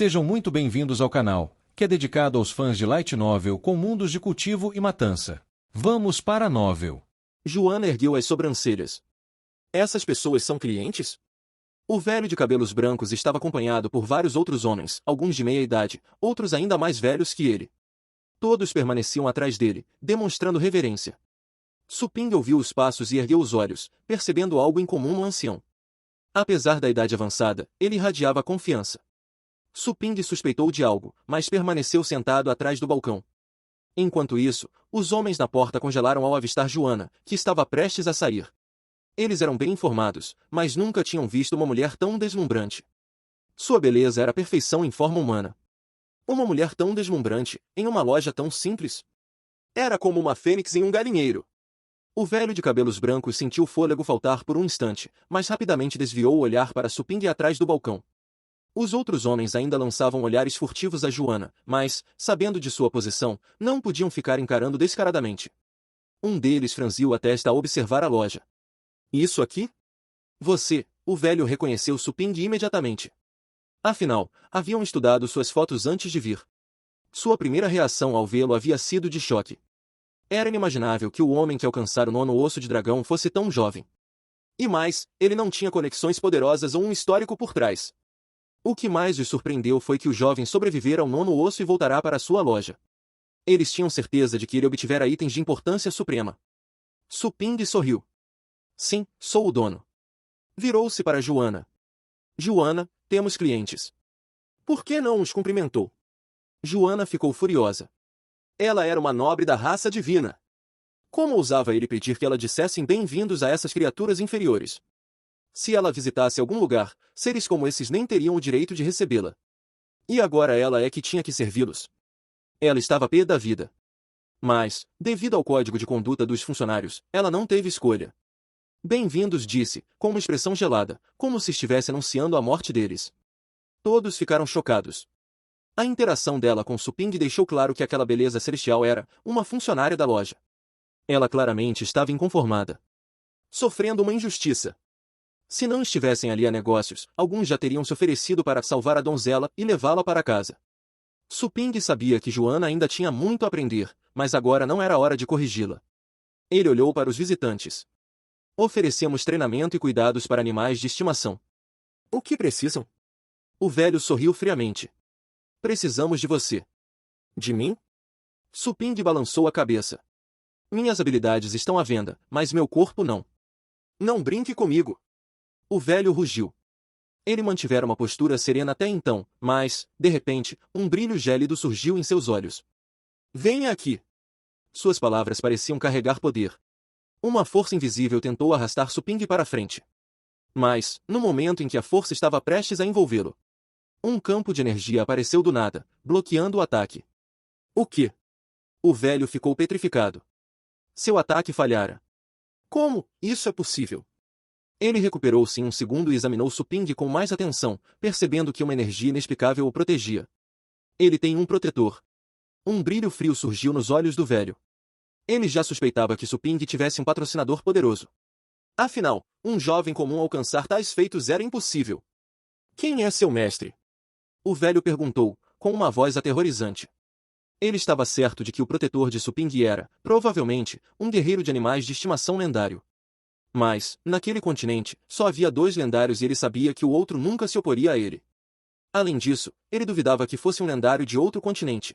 Sejam muito bem-vindos ao canal, que é dedicado aos fãs de Light Novel com mundos de cultivo e matança. Vamos para a novel. Joana ergueu as sobrancelhas. Essas pessoas são clientes? O velho de cabelos brancos estava acompanhado por vários outros homens, alguns de meia idade, outros ainda mais velhos que ele. Todos permaneciam atrás dele, demonstrando reverência. Suping ouviu os passos e ergueu os olhos, percebendo algo incomum no ancião. Apesar da idade avançada, ele irradiava confiança. Suping suspeitou de algo, mas permaneceu sentado atrás do balcão. Enquanto isso, os homens na porta congelaram ao avistar Joana, que estava prestes a sair. Eles eram bem informados, mas nunca tinham visto uma mulher tão deslumbrante. Sua beleza era a perfeição em forma humana. Uma mulher tão deslumbrante, em uma loja tão simples. Era como uma fênix em um galinheiro. O velho de cabelos brancos sentiu o fôlego faltar por um instante, mas rapidamente desviou o olhar para Suping atrás do balcão. Os outros homens ainda lançavam olhares furtivos a Joana, mas, sabendo de sua posição, não podiam ficar encarando descaradamente. Um deles franziu a testa ao observar a loja. Isso aqui? Você, o velho reconheceu Suping imediatamente. Afinal, haviam estudado suas fotos antes de vir. Sua primeira reação ao vê-lo havia sido de choque. Era inimaginável que o homem que alcançara o 9º osso de dragão fosse tão jovem. E mais, ele não tinha conexões poderosas ou um histórico por trás. O que mais os surpreendeu foi que o jovem sobrevivera ao 9º osso e voltará para sua loja. Eles tinham certeza de que ele obtivera itens de importância suprema. Suping sorriu. Sim, sou o dono. Virou-se para Joana. Joana, temos clientes. Por que não os cumprimentou? Joana ficou furiosa. Ela era uma nobre da raça divina. Como ousava ele pedir que ela dissessem bem-vindos a essas criaturas inferiores? Se ela visitasse algum lugar, seres como esses nem teriam o direito de recebê-la. E agora ela é que tinha que servi-los. Ela estava pé da vida. Mas, devido ao código de conduta dos funcionários, ela não teve escolha. Bem-vindos, disse, com uma expressão gelada, como se estivesse anunciando a morte deles. Todos ficaram chocados. A interação dela com Suping deixou claro que aquela beleza celestial era uma funcionária da loja. Ela claramente estava inconformada. Sofrendo uma injustiça. Se não estivessem ali a negócios, alguns já teriam se oferecido para salvar a donzela e levá-la para casa. Suping sabia que Joana ainda tinha muito a aprender, mas agora não era hora de corrigi-la. Ele olhou para os visitantes. Oferecemos treinamento e cuidados para animais de estimação. O que precisam? O velho sorriu friamente. Precisamos de você. De mim? Suping balançou a cabeça. Minhas habilidades estão à venda, mas meu corpo não. Não brinque comigo. O velho rugiu. Ele mantivera uma postura serena até então, mas, de repente, um brilho gélido surgiu em seus olhos. Venha aqui. Suas palavras pareciam carregar poder. Uma força invisível tentou arrastar Suping para frente. Mas, no momento em que a força estava prestes a envolvê-lo, um campo de energia apareceu do nada, bloqueando o ataque. O quê? O velho ficou petrificado. Seu ataque falhara. Como isso é possível? Ele recuperou-se em um segundo e examinou Suping com mais atenção, percebendo que uma energia inexplicável o protegia. Ele tem um protetor. Um brilho frio surgiu nos olhos do velho. Ele já suspeitava que Suping tivesse um patrocinador poderoso. Afinal, um jovem comum alcançar tais feitos era impossível. Quem é seu mestre? O velho perguntou, com uma voz aterrorizante. Ele estava certo de que o protetor de Suping era, provavelmente, um guerreiro de animais de estimação lendário. Mas, naquele continente, só havia 2 lendários e ele sabia que o outro nunca se oporia a ele. Além disso, ele duvidava que fosse um lendário de outro continente.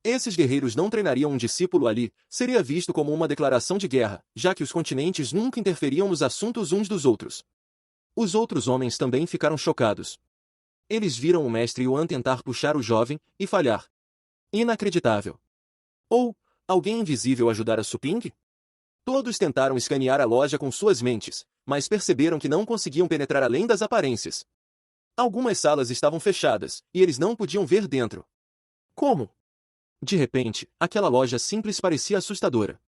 Esses guerreiros não treinariam um discípulo ali, seria visto como uma declaração de guerra, já que os continentes nunca interferiam nos assuntos uns dos outros. Os outros homens também ficaram chocados. Eles viram o mestre Yuan tentar puxar o jovem, e falhar. Inacreditável. Ou, alguém invisível ajudar a Suping? Todos tentaram escanear a loja com suas mentes, mas perceberam que não conseguiam penetrar além das aparências. Algumas salas estavam fechadas, e eles não podiam ver dentro. Como? De repente, aquela loja simples parecia assustadora.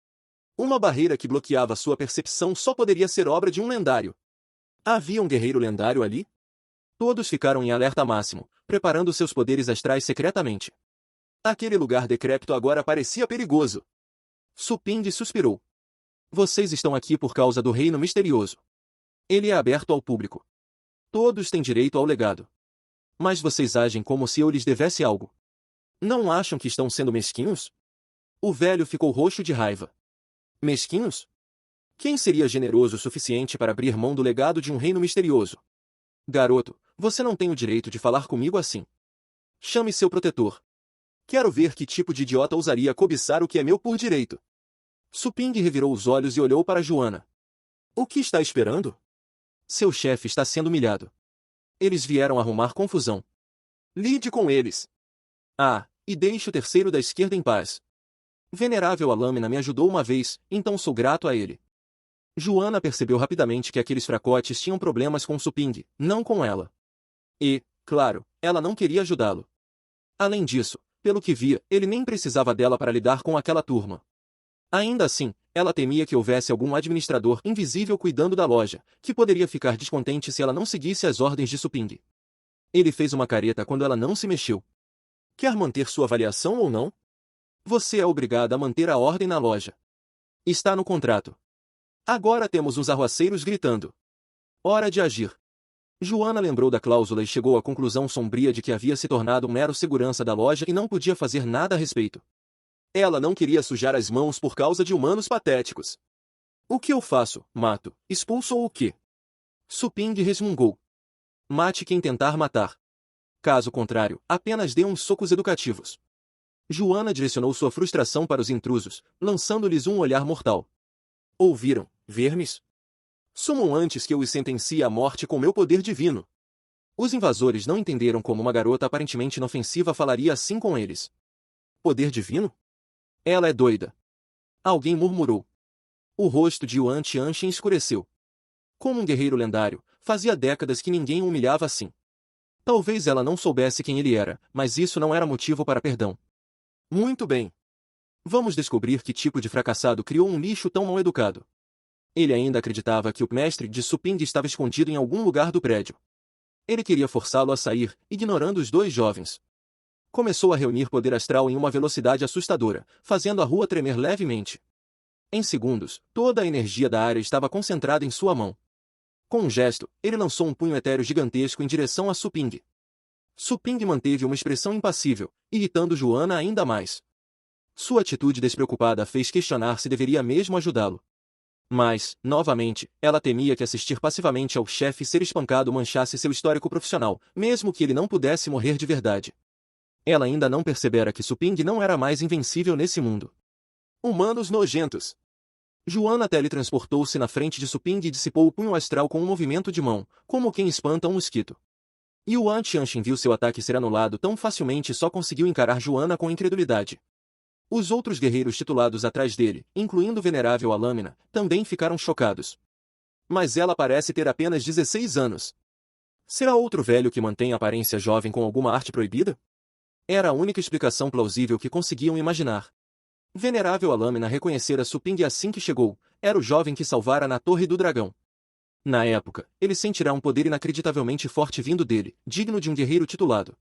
Uma barreira que bloqueava sua percepção só poderia ser obra de um lendário. Havia um guerreiro lendário ali? Todos ficaram em alerta máximo, preparando seus poderes astrais secretamente. Aquele lugar decrépito agora parecia perigoso. Suping suspirou. Vocês estão aqui por causa do reino misterioso. Ele é aberto ao público. Todos têm direito ao legado. Mas vocês agem como se eu lhes devesse algo. Não acham que estão sendo mesquinhos? O velho ficou roxo de raiva. Mesquinhos? Quem seria generoso o suficiente para abrir mão do legado de um reino misterioso? Garoto, você não tem o direito de falar comigo assim. Chame seu protetor. Quero ver que tipo de idiota ousaria cobiçar o que é meu por direito. Suping revirou os olhos e olhou para Joanna. O que está esperando? Seu chefe está sendo humilhado. Eles vieram arrumar confusão. Lide com eles. Ah, e deixe o terceiro da esquerda em paz. Venerável Alâmina me ajudou uma vez, então sou grato a ele. Joanna percebeu rapidamente que aqueles fracotes tinham problemas com Suping, não com ela. E, claro, ela não queria ajudá-lo. Além disso, pelo que via, ele nem precisava dela para lidar com aquela turma. Ainda assim, ela temia que houvesse algum administrador invisível cuidando da loja, que poderia ficar descontente se ela não seguisse as ordens de Suping. Ele fez uma careta quando ela não se mexeu. Quer manter sua avaliação ou não? Você é obrigada a manter a ordem na loja. Está no contrato. Agora temos uns arruaceiros gritando. Hora de agir. Joanna lembrou da cláusula e chegou à conclusão sombria de que havia se tornado um mero segurança da loja e não podia fazer nada a respeito. Ela não queria sujar as mãos por causa de humanos patéticos. O que eu faço? Mato, expulso ou o quê? Suping resmungou. Mate quem tentar matar. Caso contrário, apenas dê uns socos educativos. Joanna direcionou sua frustração para os intrusos, lançando-lhes um olhar mortal. Ouviram, vermes? Sumam antes que eu os sentencie à morte com meu poder divino. Os invasores não entenderam como uma garota aparentemente inofensiva falaria assim com eles. Poder divino? Ela é doida. Alguém murmurou. O rosto de Yuan Tianxin escureceu. Como um guerreiro lendário, fazia décadas que ninguém o humilhava assim. Talvez ela não soubesse quem ele era, mas isso não era motivo para perdão. Muito bem. Vamos descobrir que tipo de fracassado criou um lixo tão mal educado. Ele ainda acreditava que o mestre de Suping estava escondido em algum lugar do prédio. Ele queria forçá-lo a sair, ignorando os dois jovens. Começou a reunir poder astral em uma velocidade assustadora, fazendo a rua tremer levemente. Em segundos, toda a energia da área estava concentrada em sua mão. Com um gesto, ele lançou um punho etéreo gigantesco em direção a Suping. Suping manteve uma expressão impassível, irritando Joanna ainda mais. Sua atitude despreocupada a fez questionar se deveria mesmo ajudá-lo. Mas, novamente, ela temia que assistir passivamente ao chefe ser espancado manchasse seu histórico profissional, mesmo que ele não pudesse morrer de verdade. Ela ainda não percebera que Suping não era mais invencível nesse mundo. Humanos nojentos. Joanna teletransportou-se na frente de Suping e dissipou o punho astral com um movimento de mão, como quem espanta um mosquito. Yuan Tianxin viu seu ataque ser anulado tão facilmente e só conseguiu encarar Joanna com incredulidade. Os outros guerreiros titulados atrás dele, incluindo o venerável Alâmina, também ficaram chocados. Mas ela parece ter apenas 16 anos. Será outro velho que mantém a aparência jovem com alguma arte proibida? Era a única explicação plausível que conseguiam imaginar. Venerável Alâmina reconhecera Suping assim que chegou, era o jovem que salvara na Torre do Dragão. Na época, ele sentirá um poder inacreditavelmente forte vindo dele, digno de um guerreiro titulado.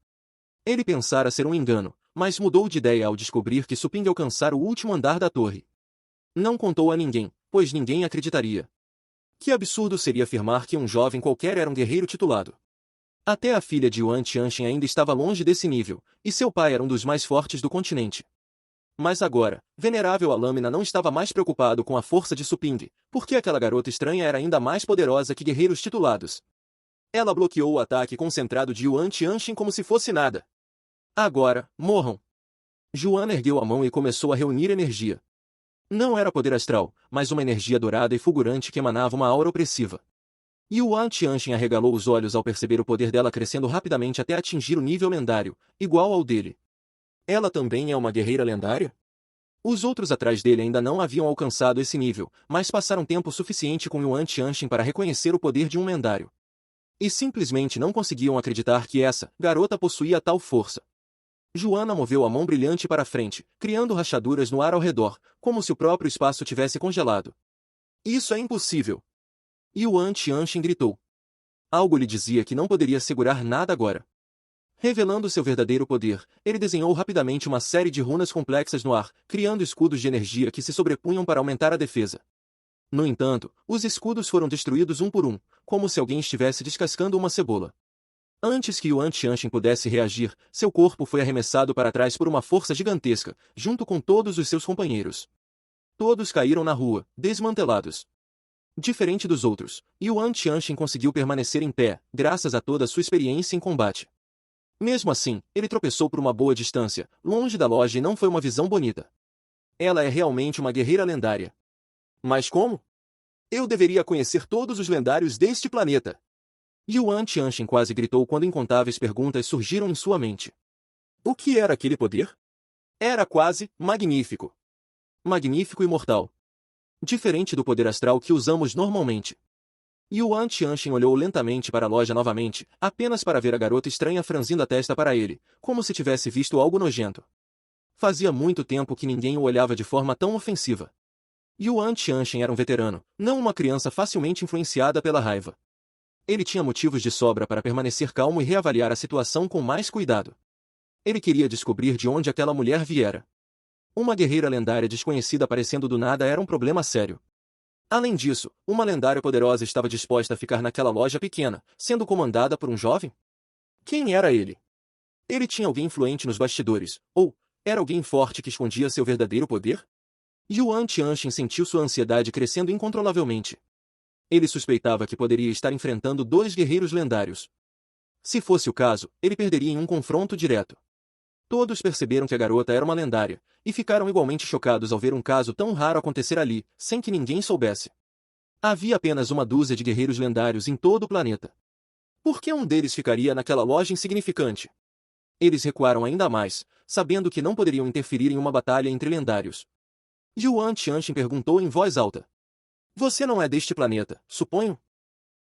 Ele pensara ser um engano, mas mudou de ideia ao descobrir que Suping alcançara o último andar da torre. Não contou a ninguém, pois ninguém acreditaria. Que absurdo seria afirmar que um jovem qualquer era um guerreiro titulado. Até a filha de Yuan Tianxin ainda estava longe desse nível, e seu pai era um dos mais fortes do continente. Mas agora, venerável Alâmina não estava mais preocupado com a força de Suping, porque aquela garota estranha era ainda mais poderosa que guerreiros titulados. Ela bloqueou o ataque concentrado de Yuan Tianxin como se fosse nada. Agora, morram. Joanna ergueu a mão e começou a reunir energia. Não era poder astral, mas uma energia dourada e fulgurante que emanava uma aura opressiva. Yuan Tianxin arregalou os olhos ao perceber o poder dela crescendo rapidamente até atingir o nível lendário, igual ao dele. Ela também é uma guerreira lendária? Os outros atrás dele ainda não haviam alcançado esse nível, mas passaram tempo suficiente com Yuan Tianxin para reconhecer o poder de um lendário. E simplesmente não conseguiam acreditar que essa garota possuía tal força. Joanna moveu a mão brilhante para a frente, criando rachaduras no ar ao redor, como se o próprio espaço tivesse congelado. Isso é impossível! Yuan Tianxin gritou. Algo lhe dizia que não poderia segurar nada agora. Revelando seu verdadeiro poder, ele desenhou rapidamente uma série de runas complexas no ar, criando escudos de energia que se sobrepunham para aumentar a defesa. No entanto, os escudos foram destruídos um por um, como se alguém estivesse descascando uma cebola. Antes que Yuan Tianxin pudesse reagir, seu corpo foi arremessado para trás por uma força gigantesca, junto com todos os seus companheiros. Todos caíram na rua, desmantelados. Diferente dos outros, Yuan Tianxin conseguiu permanecer em pé, graças a toda sua experiência em combate. Mesmo assim, ele tropeçou por uma boa distância, longe da loja e não foi uma visão bonita. Ela é realmente uma guerreira lendária. Mas como? Eu deveria conhecer todos os lendários deste planeta. Yuan Tianxin quase gritou quando incontáveis perguntas surgiram em sua mente. O que era aquele poder? Era quase magnífico. Magnífico e mortal. Diferente do poder astral que usamos normalmente. Yuan Tianxin olhou lentamente para a loja novamente, apenas para ver a garota estranha franzindo a testa para ele, como se tivesse visto algo nojento. Fazia muito tempo que ninguém o olhava de forma tão ofensiva. Yuan Tianxin era um veterano, não uma criança facilmente influenciada pela raiva. Ele tinha motivos de sobra para permanecer calmo e reavaliar a situação com mais cuidado. Ele queria descobrir de onde aquela mulher viera. Uma guerreira lendária desconhecida aparecendo do nada era um problema sério. Além disso, uma lendária poderosa estava disposta a ficar naquela loja pequena, sendo comandada por um jovem? Quem era ele? Ele tinha alguém influente nos bastidores, ou era alguém forte que escondia seu verdadeiro poder? Yuan Tianxin sentiu sua ansiedade crescendo incontrolavelmente. Ele suspeitava que poderia estar enfrentando dois guerreiros lendários. Se fosse o caso, ele perderia em um confronto direto. Todos perceberam que a garota era uma lendária, e ficaram igualmente chocados ao ver um caso tão raro acontecer ali, sem que ninguém soubesse. Havia apenas uma dúzia de guerreiros lendários em todo o planeta. Por que um deles ficaria naquela loja insignificante? Eles recuaram ainda mais, sabendo que não poderiam interferir em uma batalha entre lendários. Yuan Tianxin perguntou em voz alta. Você não é deste planeta, suponho?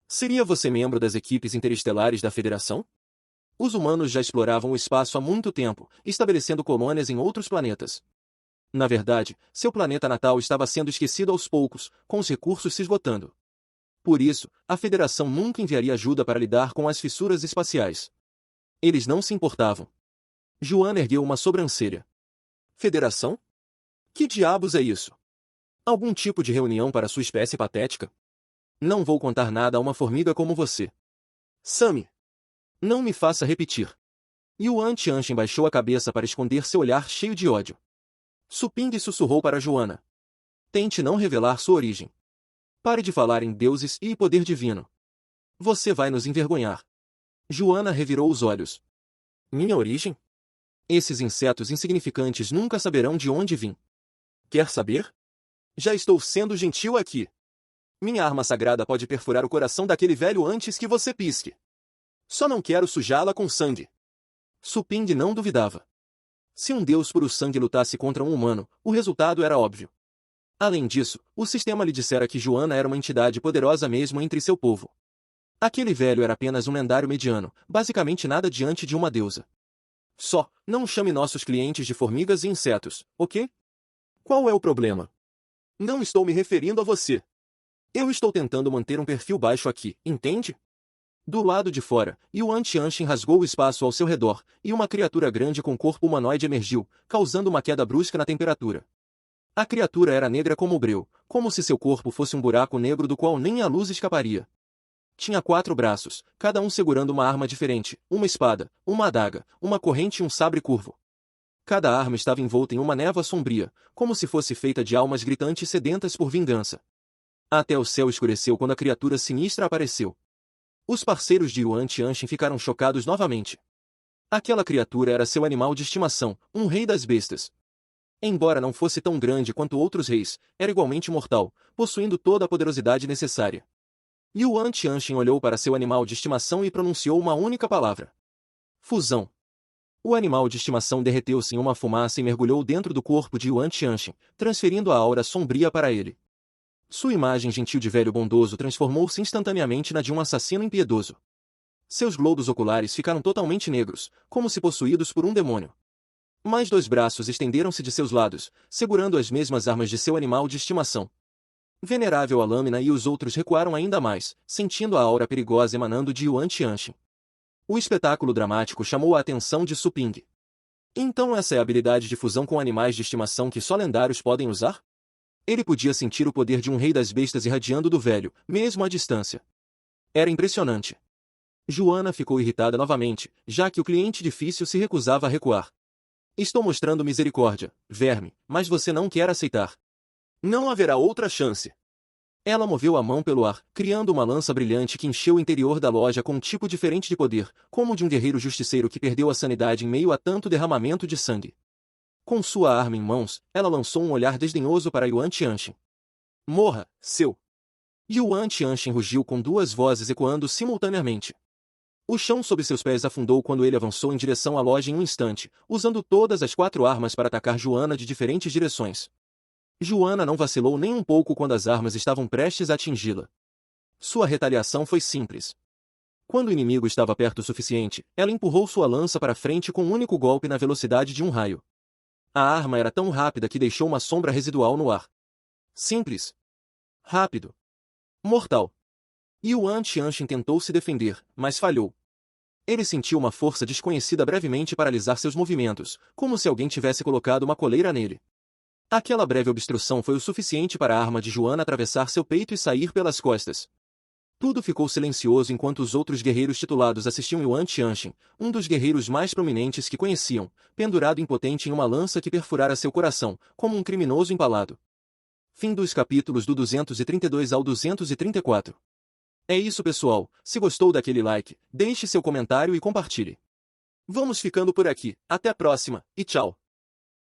Seria você membro das equipes interestelares da Federação? Os humanos já exploravam o espaço há muito tempo, estabelecendo colônias em outros planetas. Na verdade, seu planeta natal estava sendo esquecido aos poucos, com os recursos se esgotando. Por isso, a Federação nunca enviaria ajuda para lidar com as fissuras espaciais. Eles não se importavam. Yuan ergueu uma sobrancelha. Federação? Que diabos é isso? Algum tipo de reunião para sua espécie patética? Não vou contar nada a uma formiga como você. Sami! Não me faça repetir. Yuan Tianxin baixou a cabeça para esconder seu olhar cheio de ódio. Suping sussurrou para Joana. Tente não revelar sua origem. Pare de falar em deuses e poder divino. Você vai nos envergonhar. Joana revirou os olhos. Minha origem? Esses insetos insignificantes nunca saberão de onde vim. Quer saber? Já estou sendo gentil aqui. Minha arma sagrada pode perfurar o coração daquele velho antes que você pisque. Só não quero sujá-la com sangue. Suping não duvidava. Se um deus puro sangue lutasse contra um humano, o resultado era óbvio. Além disso, o sistema lhe dissera que Joana era uma entidade poderosa mesmo entre seu povo. Aquele velho era apenas um lendário mediano, basicamente nada diante de uma deusa. Só, não chame nossos clientes de formigas e insetos, ok? Qual é o problema? Não estou me referindo a você. Eu estou tentando manter um perfil baixo aqui, entende? Do lado de fora, Yuan Tianxin rasgou o espaço ao seu redor, e uma criatura grande com corpo humanoide emergiu, causando uma queda brusca na temperatura. A criatura era negra como o breu, como se seu corpo fosse um buraco negro do qual nem a luz escaparia. Tinha 4 braços, cada um segurando uma arma diferente, uma espada, uma adaga, uma corrente e um sabre curvo. Cada arma estava envolta em uma névoa sombria, como se fosse feita de almas gritantes sedentas por vingança. Até o céu escureceu quando a criatura sinistra apareceu. Os parceiros de Yuan Tianxin ficaram chocados novamente. Aquela criatura era seu animal de estimação, um rei das bestas. Embora não fosse tão grande quanto outros reis, era igualmente mortal, possuindo toda a poderosidade necessária. Yuan Tianxin olhou para seu animal de estimação e pronunciou uma única palavra. Fusão. O animal de estimação derreteu-se em uma fumaça e mergulhou dentro do corpo de Yuan Tianxin, transferindo a aura sombria para ele. Sua imagem gentil de velho bondoso transformou-se instantaneamente na de um assassino impiedoso. Seus globos oculares ficaram totalmente negros, como se possuídos por um demônio. Mais 2 braços estenderam-se de seus lados, segurando as mesmas armas de seu animal de estimação. Venerável a lâmina e os outros recuaram ainda mais, sentindo a aura perigosa emanando de Yuan Tianxin. O espetáculo dramático chamou a atenção de Suping. Então essa é a habilidade de fusão com animais de estimação que só lendários podem usar? Ele podia sentir o poder de um rei das bestas irradiando do velho, mesmo à distância. Era impressionante. Joana ficou irritada novamente, já que o cliente difícil se recusava a recuar. Estou mostrando misericórdia, verme, mas você não quer aceitar. Não haverá outra chance. Ela moveu a mão pelo ar, criando uma lança brilhante que encheu o interior da loja com um tipo diferente de poder, como o de um guerreiro justiceiro que perdeu a sanidade em meio a tanto derramamento de sangue. Com sua arma em mãos, ela lançou um olhar desdenhoso para Yuan Tianxin. Morra, seu! Yuan Tianxin rugiu com duas vozes ecoando simultaneamente. O chão sob seus pés afundou quando ele avançou em direção à loja em um instante, usando todas as 4 armas para atacar Joana de diferentes direções. Joana não vacilou nem um pouco quando as armas estavam prestes a atingi-la. Sua retaliação foi simples. Quando o inimigo estava perto o suficiente, ela empurrou sua lança para frente com um único golpe na velocidade de um raio. A arma era tão rápida que deixou uma sombra residual no ar. Simples. Rápido. Mortal. Yuan Tianxin tentou se defender, mas falhou. Ele sentiu uma força desconhecida brevemente paralisar seus movimentos, como se alguém tivesse colocado uma coleira nele. Aquela breve obstrução foi o suficiente para a arma de Joana atravessar seu peito e sair pelas costas. Tudo ficou silencioso enquanto os outros guerreiros titulados assistiam Yuan Tianxin, um dos guerreiros mais prominentes que conheciam, pendurado impotente em uma lança que perfurara seu coração, como um criminoso empalado. Fim dos capítulos do 232 ao 234. É isso, pessoal. Se gostou daquele like, deixe seu comentário e compartilhe. Vamos ficando por aqui. Até a próxima, e tchau!